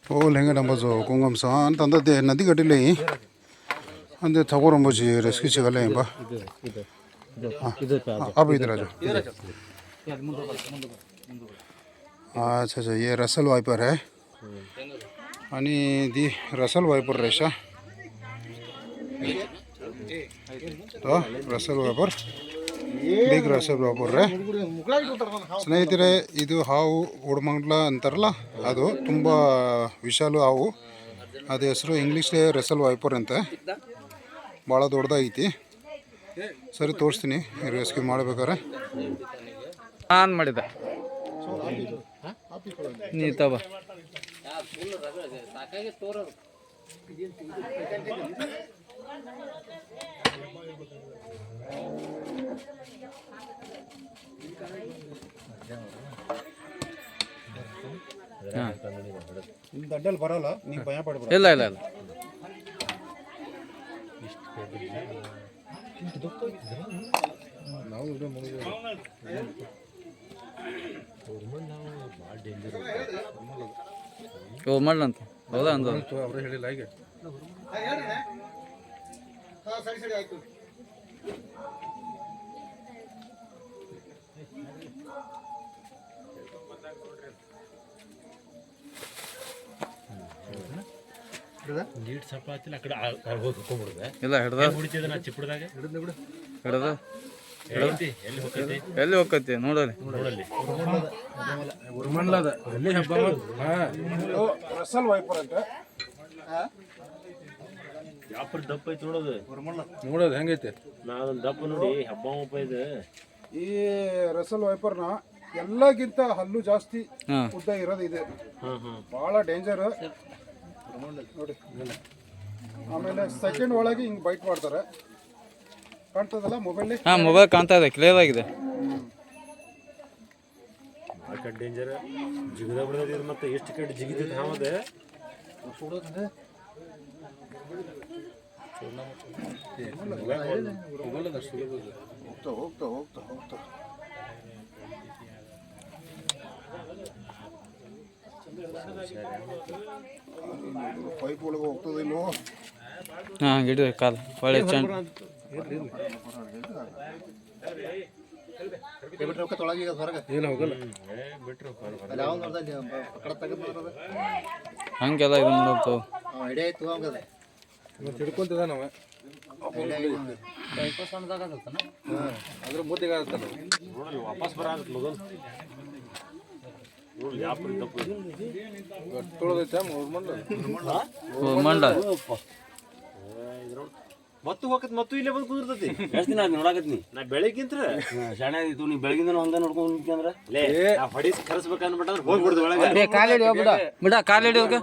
올 행에 남아서 공감선 단다데 나디 거들래 한데 타고로 뭐지 레스키치 갈래 봐 अब इधर आ जाओ अच्छा अच्छा ये रसल वाइपर है आणि दी रसल वाइपर रेशा तो Russell viper big Russell viper रे ಸ್ನೇಹಿತರೆ ಇದು ಹಾವು ಉಡಮಂಗ್ಲ ಅಂತಾರಲ್ಲ ಅದು ತುಂಬ ವಿಶಾಲ ಹಾವು ಅದು ಹೆಸರು ಇಂಗ್ಲೀಷ್ಲೇ ರಸಲ್ ವೈಪರ್ ಅಂತ ಭಾಳ ದೊಡ್ಡದಾಗೈತಿ ಸರಿ ತೋರಿಸ್ತೀನಿ ರೆಸ್ಕ್ಯೂ ಮಾಡ್ಬೇಕಾರೆ ಆನ್ ಮಾಡಿದ ನೀ ತಬ ದಂಡಲ್ ಬರಲ್ಲ ನೀವು ಭಯ ಪಡಬೇಡ ಇಲ್ಲ ಇಲ್ಲ ಇಲ್ಲ ನಾವು ಓ ಮಾಡ್ಲಂತ ಹೌದಾ ಅಂದ ಅವರು ಹೇಳಿಲ್ಲ ಈಗ ನೀಟ್ ಸ್ವಲ್ಪ ಆತಿಲ್ಲ ಆ ಕಡೆ ಹೋಗಿ ಹೋಗ್ಬಿಡುದೆ ಇಲ್ಲ ಹಿಡ್ದ ಹುಡಿತಿದ ನಾ ಚಿಪ್ಪಡದಾಗ ಹಿಡ್ದ ಎಲ್ಲಿ ಹೋಗ್ತೈತಿ ಎಲ್ಲಿ ಹೋಗ್ತೈತಿ ನೋಡಲಿ ನೋಡಲ್ಲಿ ಉರ್ಮಂಡ್ಲದ ಅಲ್ಲಿ ಹಬ್ಬ ರಸಲ್ ವೈಪರ್ ಅಂತ ಯಾಪರ್ ದಪ್ಪ ಐತಿ ನೋಡೋದು ನೋಡೋದು ಹೆಂಗೈತೆ ನಾದೊಂದು ದಪ್ಪ ನೋಡಿ ಹಬ್ಬ ಒಪ್ಪ ಇದೆ ಈ ರಸಲ್ ವೈಪರ್ನ ಎಲ್ಲಕ್ಕಿಂತ ಹಲ್ಲು ಜಾಸ್ತಿ ಹಾಂ ಉದ್ದ ಇರೋದು ಇದೆ ಭಾಳ ಡೇಂಜರ್ ನೋಡಿ ಆಮೇಲೆ ಸೆಕೆಂಡ್ ಒಳಗೆ ಹಿಂಗೆ ಬೈಟ್ ಮಾಡ್ತಾರೆ ಕಾಣ್ತದಲ್ಲ ಮೊಬೈಲ್ ಹಾಂ ಮೊಬೈಲ್ ಕಾಣ್ತಾ ಇದೆ ಕ್ಲಿಯರ್ ಆಗಿದೆ ಭಾಳ ಕಡೆ ಡೇಂಜರ್ ಜಿಗದ ಬಿಡೋದು ಮತ್ತೆ ಎಷ್ಟು ಕಡೆ ಜಿಗಿದಿದ್ದು ಹಾವದೆ ಹೋಗ್ತಾ ಹೋಗ್ತಾ ಹೋಗ್ತಾ ಹೋಗ್ತಾ ಪೈಪ್ ಒಳಗೆ ಹೋಗ್ತದಿಲ್ಲೋ ಹಾಂ ಹಿಡಿದು ಕಾಲು ಒಳ್ಳೆ ಚೆಂದ ಏನು ಹೋಗಲ್ಲ ಹಂಗೆಲ್ಲ ಇದು ಮಾಡೋದು ಮತ್ತೆ ಹಿಡ್ಕೊಂತಿದ ನಾವ ಅದ್ರ ಮುದ್ದೆಗೆ ಆಗತ್ತಲ್ಲ ನೋಡಲಿ ವಾಪಸ್ ಬರಾಗತ್ತೆ ಮಗನ್ ನೋಡಿ ಯಾಪರ್ ದಪ್ಪ ತೊಳೆದೈತೆ ಮಂಡ ಮತ್ತು ಹೋಗತ್ ಮತ್ತು ಇಲ್ಲೇ ಬಂದು ಕುದಿರ್ತೈತಿ ಎಷ್ಟು ದಿನ ಆಯ್ತು ನೋಡಾಕತ್ನಿ ನಾ ಬೆಳಗ್ಗಿಂತ ಶಾಣೆ ಆದಿತ್ತು ನೀ ಬೆಳಗಿಂದ ಹಂಗ ನೋಡ್ಕೊಂಡು ಅಂದ್ರೆ ಲೇ ನಾ ಹೊಡಿಸ್ ಕರೆಸ್ಬೇಕಂದ್ಬಿಟ್ಟಂದ್ರೆ ಹೋಗ್ಬಿಡ್ದು ಒಳಗೆ ಕಾಲಿಡಿ ಬಿಡ ಬಿಡ ಕಾಲಿಡಿ ಹೋಗ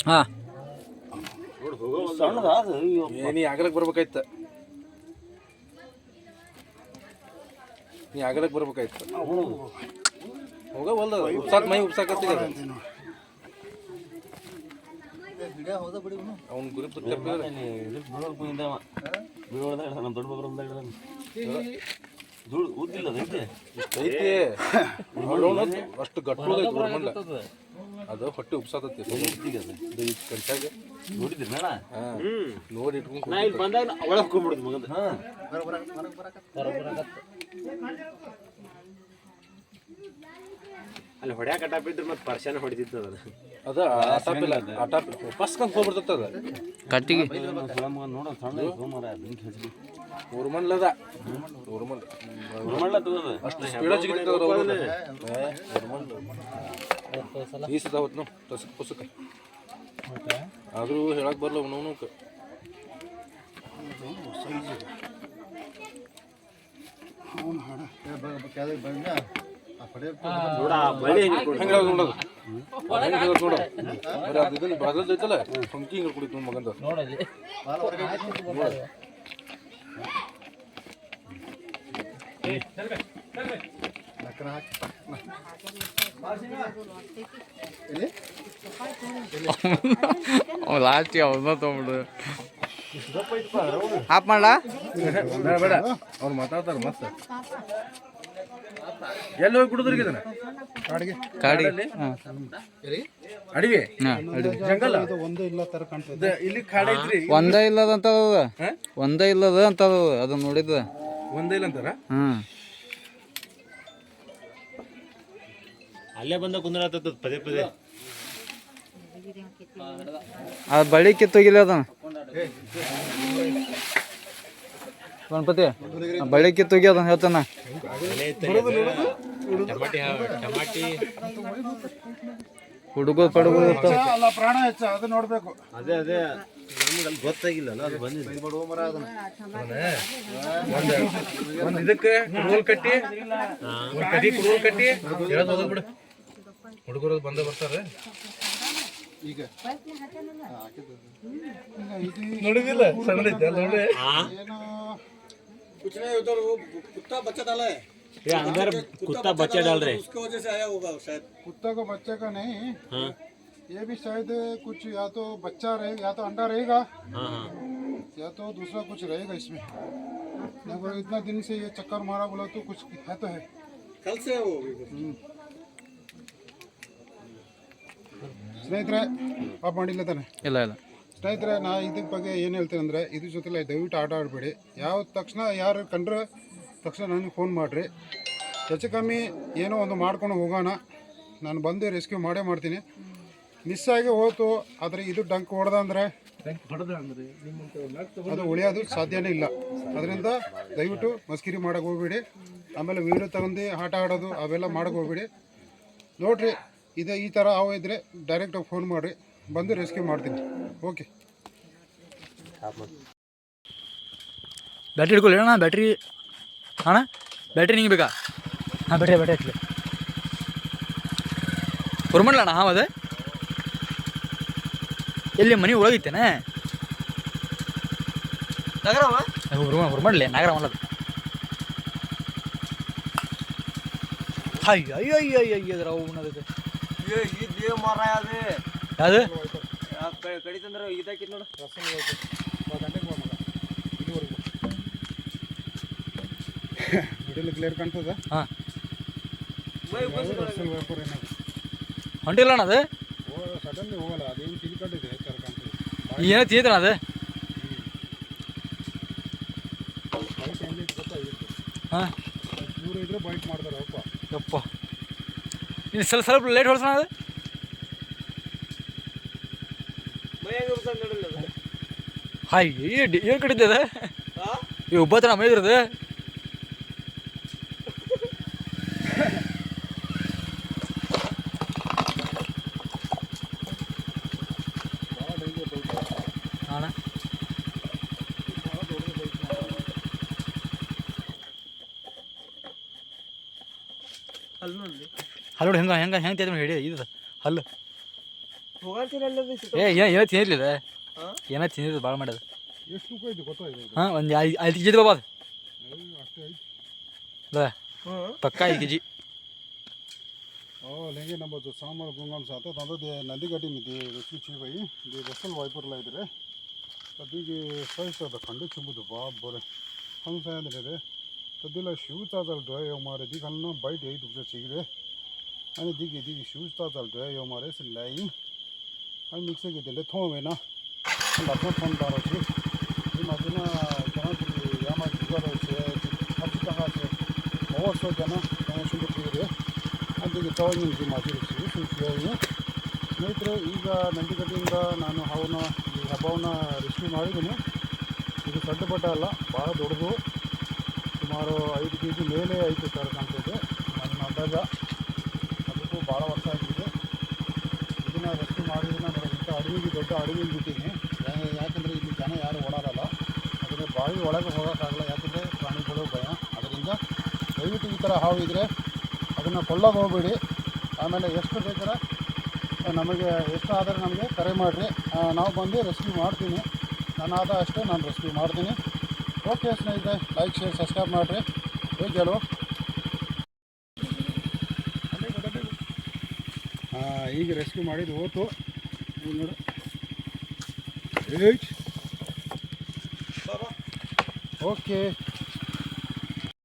ಹಾಂ ನೋಡಿ ಹೋಗೋ ಸಣ್ಣದ ಅದು ನೀ ಆಗಲಕ್ಕೆ ಬರ್ಬೇಕಾಯ್ತ ನೀ ಆಗಲಕ್ಕೆ ಬರ್ಬೇಕಾಯ್ತು ಹೋಗ ಹೊಲ್ದ ಉಪ್ಸಾಕ್ ಮೈ ಉಪ್ಸಾಕತ್ತಿದ ಅವ್ನ ಗುರಿ ನಮ್ಮ ದೊಡ್ಡ ಬಗ್ರ ಧೂಳು ಉದ್ದಿಲ್ಲ ಅದೈತೆ ಐತಿ ಅಷ್ಟು ಗಟ್ಟುದೈತಿ ಗುರ್ಮಂಡ ಅದು ಹೊಟ್ಟೆ ಉಪ್ಸಾತತಿ ಕಂಚಾಗ ನೋಡಿದ್ರಿ ಮೇಡ ನೋಡಿ ಇಟ್ಕೊಂಡು ನಾ ಇಲ್ಲಿ ಬಂದಾಗ ಒಳಗೆ ಹೋಗ್ಬಿಡುದು ಮಗಂದ ಅಲ್ಲಿ ಹೊಡ್ಯಾ ಕಟಾಪ್ ಇದ್ರೆ ಮತ್ತೆ ಪರ್ಶಾನ ಹೊಡಿತಿತ್ತು ಅದನ್ನ ಅದ ಆಟಾಪಿಲ್ಲ ಆಟಾಪ್ ಪಸ್ಕಂತ ಹೋಗ್ಬಿಡ್ತದ ಅದು ಕಟ್ಟಿಗೆ ನೋಡ ಸಣ್ಣ ಸೋಮಾರ ಬೆಂಕಿ ಹಚ್ಚಿ ಗುರ್ಮಂಡ್ಲದ ಗುರ್ಮಂಡ್ ಗುರುಮಳ್ಳ ತಗೋದು ಅಷ್ಟು ಸ್ಪೀಡ ಜಿಗಿತವ್ರ ಈಸದ ಹೊತ್ತು ನಾವು ಟಸಕ್ ಪುಸಕ ಆದರೂ ಹೇಳಕ್ ಬರಲ್ಲ ಅವನವನಕ್ಕೆ ನೋಡ ಬಳ್ಳಿ ಹೆಂಗೆ ಕೊಡು ಹೆಂಗೆ ನೋಡೋದು ನೋಡ ಅದು ಇದನ್ನ ಬಾಗಲ್ ಐತಲ್ಲ ಹೊಂಕಿ ಹಿಂಗೆ ಕುಡಿತು ಮಗಂದ ಲಾಸ್ಟಿಗೆ ಅವನ್ನ ತೊಗೊಂಬಿಡು ಆಪ್ ಮಾಡ್ಲಾ ಬೇಡ ಬೇಡ ಅವ್ರು ಮಾತಾಡ್ತಾರೆ ಮತ್ತೆ ಎಲ್ಲಿ ಹೋಗಿ ಕುಡಿದ್ರಿಗೆ ಇದನ್ನ ಕಾಡಿಗೆ ಕಾಡಿ ಹಾಂ ಅಡಿವಿ ಹಾಂ ಜಂಗಲ್ ಇದು ಒಂದು ಇಲ್ಲ ಥರ ಕಾಣ್ತದೆ. ಇಲ್ಲಿ ಕಾಡ ಐತ್ರಿ ಒಂದೇ ಇಲ್ಲದ ಅಂತ ಒಂದೇ ಇಲ್ಲದ ಅಂತ ಅದನ್ನ ನೋಡಿದ ಒಂದೇ ಇಲ್ಲ ಅಂತಾರ ಹ್ಮ್ ಅಲ್ಲೇ ಬಂದ ಕುಂದ್ರಾತದ ಪದೇ ಪದೇ ಆ ಬಳಿ ಕಿತ್ತೋಗಿಲ್ಲ ಅದನ್ನ ಗಣಪತಿ ಆ ಬಳಿ ಕಿತ್ತೋಗಿ ಅದನ್ನ ಹೇಳ್ತಾನ ಟಮಾಟಿ ಹುಡುಗ ಪಡುಗು ಅಲ್ಲ ಪ್ರಾಣ ಹೆಚ್ಚ ಅದು ನೋಡ್ಬೇಕು. ಅದೇ ನಮ್ಗೆ ಅಲ್ಲಿ ಗೊತ್ತಾಗಿಲ್ಲಲ್ಲ ಅದು ಬಂದಿದೆ ಒಂದು ಇದಕ್ಕೆ ಕುಡುಗೋಲ್ ಕಟ್ಟಿ ಒಂದು ಕಡಿ ಕುಡುಗೋಲ್ ಕಟ್ಟಿ ಹೇಳೋದು ಹೋಗೋದು ಬಿಡು ಹುಡುಗರು ಬಂದೇ ಬರ್ತಾರೆ ಈಗ ನೋಡಿದಿಲ್ಲ ಸಣ್ಣದೈತೆ ನೋಡಿ ಏನೋ ये अंदर कुत्ता बच्चा डाल रहे कुत्ता को बच्चे का नहीं, ये भी शायद कुछ या तो बच्चा रहेगा या तो अंडा रहेगा या तो दूसरा कुछ रहेगा इसमें। देखो इतना दिन से ये चक्कर मारा बोला तो कुछ है तो है। कल से वो ಸ್ನೇಹಿತರೆ ಪಾಪ ಮಾಡಿಲ್ಲ ತಾನೆ. ಇಲ್ಲ ಇಲ್ಲ ಸ್ನೇಹಿತರೆ ನಾ ಇದ್ರ ಬಗ್ಗೆ ಏನು ಹೇಳ್ತೀನಿ ಅಂದರೆ ಇದ್ರ ಜೊತೆಲೆ ದಯವಿಟ್ಟು ಆಟ ಆಡಬೇಡಿ. ಯಾವ ತಕ್ಷಣ ಯಾರು ಕಂಡ್ರೆ ತಕ್ಷಣ ನನಗೆ ಫೋನ್ ಮಾಡಿರಿ. ಹೆಚ್ಚು ಕಮ್ಮಿ ಏನೋ ಒಂದು ಮಾಡ್ಕೊಂಡು ಹೋಗೋಣ, ನಾನು ಬಂದು ರೆಸ್ಕ್ಯೂ ಮಾಡೇ ಮಾಡ್ತೀನಿ. ಮಿಸ್ ಆಗಿ ಹೋಯ್ತು ಆದರೆ ಇದು ಡಂಕ್ ಹೊಡೆದ ಅಂದರೆ ಅದು ಉಳಿಯೋದು ಸಾಧ್ಯನೇ ಇಲ್ಲ. ಅದರಿಂದ ದಯವಿಟ್ಟು ಮಸ್ಕಿರಿ ಮಾಡೋಕೆ ಹೋಗ್ಬೇಡಿ. ಆಮೇಲೆ ವೀಡಿಯೋ ತಗೊಂಡು ಆಟ ಆಡೋದು ಅವೆಲ್ಲ ಮಾಡೋಕೆ ಹೋಗ್ಬೇಡಿ. ನೋಡಿರಿ ಇದು ಈ ಥರ ಹಾವು ಇದ್ದರೆ ಡೈರೆಕ್ಟಾಗಿ ಫೋನ್ ಮಾಡಿರಿ, ಬಂದು ರೆಸ್ಕ್ಯೂ ಮಾಡ್ತೀನಿ. ಓಕೆ ಬ್ಯಾಟ್ರಿ ಹಿಡ್ಕೊಳ್ಳಿ ಅಣ್ಣ. ಬ್ಯಾಟ್ರಿ ಅಣ್ಣ ಬ್ಯಾಟ್ರಿ ನಿಂಗೆ ಬೇಕಾ? ಹಾಂ ಬ್ಯಾಟ್ರಿ ಹಚ್ಚಲಿ ಹೊರಮಡ್ಲ ಅಣ್ಣ. ಹಾಂ ಅದೇ ಎಲ್ಲಿ ಮನೆ ಒಳಗಿತ್ತೇನೆ ಹೊರಮಡ್ಲಿ ನಾಗರ ಅಲ್ಲದು. ಅಯ್ಯೋ ಅಯ್ಯೋ ಅಯ್ಯೋ ಅಯ್ಯೋ ಅಯ್ಯದ್ರ ಅದಕ್ಕೆ ಯಾವುದು ಕಡಿತಂದ್ರೆ ಇದಾಕಿತ್ತು ನೋಡು ವಿಡಿಯೋಲಿ ಕ್ಲಿಯರ್ ಕಾಣ್ತದ. ಹಾಂ ವ್ಯಾಪಾರ ಏನಾದ್ರು ಹೊಂಟಿಲ್ಲ ಅಣ್ಣ ಅದು ಸಡನ್ಲಿ ಹೋಗಲ್ಲ, ಅದೇನು ತಿಳ್ಕೊಂಡಿದೆ ಥರ ಕಾಣ್ತದೆ. ಏನೋ ತಿಂತಣ್ಣ ಅದು. ಹಾಂ ದೂರ ಇದ್ರೆ ಬೈಕ್ ಮಾಡ್ತಾರೆ ಅಪ್ಪ. ಯಪ್ಪ ಇನ್ನು ಸ್ವಲ್ಪ ಲೇಟ್ ಹೊಡ್ಸೋಣ ಅದು. ಹಾಯ್ ಏನು ಕಡಿದ್ದೆ ಅದು ಈ ಒಬ್ಬತ್ತನ ಮೈದ್ರದು. ಅಣ್ಣ ಹಲ್ಲು ನೋಡಿ ಹೆಂಗೆ ತಿಂತ ಹೇಳಿ ಇದು ಹಲ್ಲು ಏನೋ ತಿನ್ನಿರ್ಲಿಲ್ಲ, ಏನೋ ತಿಂದಿದ್ದು ಭಾಳ ಮಾಡೋದು. ಎಷ್ಟು ತೂಕ ಇದೆ ಗೊತ್ತಾಗಿದೆ? ಹಾಂ ಒಂದು 5 kg ಬಾಬಾ ಅದು ಅಷ್ಟೇ ಐತೆ ಪಕ್ಕ 5 kg. और लेंगे नंबर जो सामान गुंगाम साथ है तो दे नदी गटी नहीं दे रेस्क्यू ची भाई दे रसल वाइपर ला इधर तभी के साइज तो खंडे चुबु तो बाप बोरे हम साया दे रे तदिला शूज ताजल ड्राई हमारे दिखल ना बाइट यही दुख से रे अनि दिगी शूज ताजल ड्राई हमारे से लाई हम मिक्स के दे थो में ना लाखों फोन दारो छे ये माजना जहां या मा जुगारो छे अब कहां से बहुत सो जना सुंदर रे ಅದಕ್ಕೆ ತಗೊಂಡು ಮಾತಾಡಿಸಿ ಸುಖಿಯಾಗಿ. ಸ್ನೇಹಿತರೆ ಈಗ ನಂದಿಗಡ್ಡೆಯಿಂದ ನಾನು ಹಾವನ್ನ ಈ ಹಬ್ಬವನ್ನು ರೆಸ್ಕ್ಯೂ ಮಾಡಿದ್ದೀನಿ. ಇದು ಸಣ್ಣ ಪಟ್ಟ ಅಲ್ಲ, ಭಾಳ ದೊಡ್ಡದು, ಸುಮಾರು 5 kg ಮೇಲೆ ಐತೆ ಸರ್ ಕಾಣ್ತೈತೆ ನನ್ನ ಅಂದಾಜ. ಅದಕ್ಕೂ ಭಾಳ ವರ್ಷ ಆಗಿದೆ. ಇದನ್ನು ರೆಸ್ಕ್ಯೂ ಮಾಡಿದ್ದನ್ನು ನಾನು ಇಂಥ ಅಡವಿಗೆ ದೊಡ್ಡ ಅಡವಿಗೆ ಬಿಟ್ಟಿದ್ದೀನಿ. ಯಾಕಂದರೆ ಇಲ್ಲಿ ಜನ ಯಾರು ಓಡಾಡಲ್ಲ, ಅದಕ್ಕೆ ಬಾವಿ ಒಳಗೆ ಹೋಗೋಕ್ಕಾಗಲ್ಲ, ಯಾಕಂದರೆ ಪ್ರಾಣಿಗಳು ಭಯ. ಅದರಿಂದ ದಯವಿಟ್ಟು ಈ ಥರ ಹಾವು ಇದ್ದರೆ ಅದನ್ನು ಕೊಳ್ಳೋಕೆ ಹೋಗಬೇಡಿ. ಆಮೇಲೆ ಎಷ್ಟು ಬೇಕಾದ್ರೆ ನಮಗೆ ಎಷ್ಟು ಆದರೆ ನಮಗೆ ಕರೆ ಮಾಡಿರಿ, ನಾವು ಬಂದು ರೆಸ್ಕ್ಯೂ ಮಾಡ್ತೀನಿ. ನಾನಾದ ಅಷ್ಟೇ ನಾನು ರೆಸ್ಕ್ಯೂ ಮಾಡ್ತೀನಿ. ಓಕೆ ಸ್ನೇಹಿತರೆ, ಲೈಕ್ ಶೇರ್ ಸಬ್ಸ್ಕ್ರೈಬ್ ಮಾಡಿರಿ. ಹೇಗೆ ಹೇಳು ಈಗ ರೆಸ್ಕ್ಯೂ ಮಾಡಿದ್ದು ಹೋತು ನೋಡು. ಓಕೆ